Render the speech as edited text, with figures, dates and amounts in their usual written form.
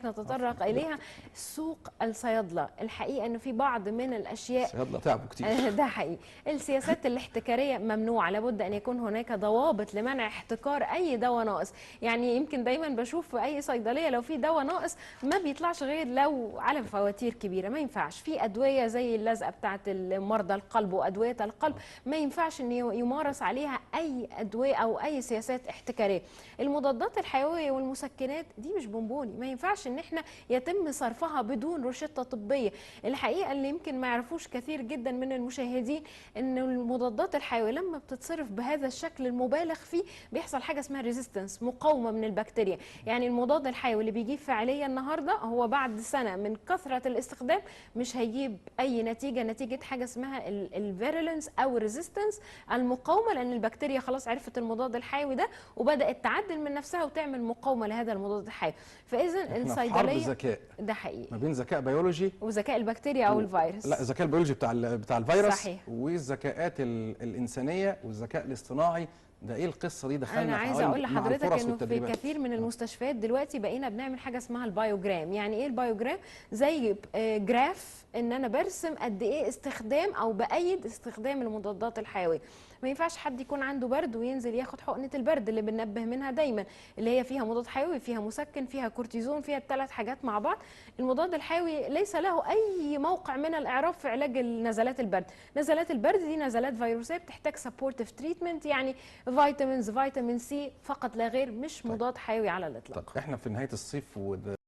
نتطرق إليها سوق الصيادلة. الحقيقة أنه في بعض من الأشياء الصيادلة تعبوا كتير. ده حقيقي. السياسات الاحتكارية ممنوعة، لابد أن يكون هناك ضوابط لمنع احتكار أي دواء ناقص. يعني يمكن دايما بشوف في أي صيدلية لو في دواء ناقص ما بيطلعش غير لو على فواتير كبيرة. ما ينفعش في أدوية زي اللزقة بتاعة مرضى القلب وأدوية القلب ما ينفعش أن يمارس عليها أي أدوية أو أي سياسات احتكارية. المضادات الحيوية والمسكنات دي مش بونبوني، ما ينفعش ان احنا يتم صرفها بدون روشتة طبية. الحقيقة اللي يمكن ما يعرفوش كثير جدا من المشاهدين ان المضادات الحيوية لما بتتصرف بهذا الشكل المبالغ فيه بيحصل حاجة اسمها ريزيستنس، مقاومة من البكتيريا. يعني المضاد الحيوي اللي بيجيب فعالية النهاردة هو بعد سنة من كثرة الاستخدام مش هيجيب اي نتيجة، نتيجة حاجة اسمها الفيرولنس او ريزيستنس، المقاومة، لان البكتيريا خلاص عرفت المضاد الحيوي ده وبدأت تعدل من نفسها وتعمل مقاومة لهذا المضاد الحيوي. فاذا الصيدليه حرب ذكاء، ده حقيقي، ما بين ذكاء بيولوجي وذكاء البكتيريا او الفيروس. لا، الذكاء البيولوجي بتاع الفيروس، صحيح. والذكاءات الانسانيه والذكاء الاصطناعي. ده ايه القصه دي؟ دخلنا انا عايزه اقول لحضرتك انه في كثير من المستشفيات دلوقتي بقينا بنعمل حاجه اسمها البايوجرام. يعني ايه البايوجرام؟ زي جراف ان انا برسم قد ايه استخدام او بايد استخدام المضادات الحيويه. ما ينفعش حد يكون عنده برد وينزل ياخد حقنه البرد اللي بننبه منها دايما، اللي هي فيها مضاد حيوي، فيها مسكن، فيها كورتيزون، فيها الثلاث حاجات مع بعض. المضاد الحيوي ليس له اي موقع من الاعراف في علاج نزلات البرد. نزلات البرد دي نزلات فيروسيه بتحتاج سبورتيف تريتمنت، يعني فيتامينز، فيتامين سي فقط لا غير، مش مضاد حيوي على الاطلاق. طب احنا في نهايه الصيف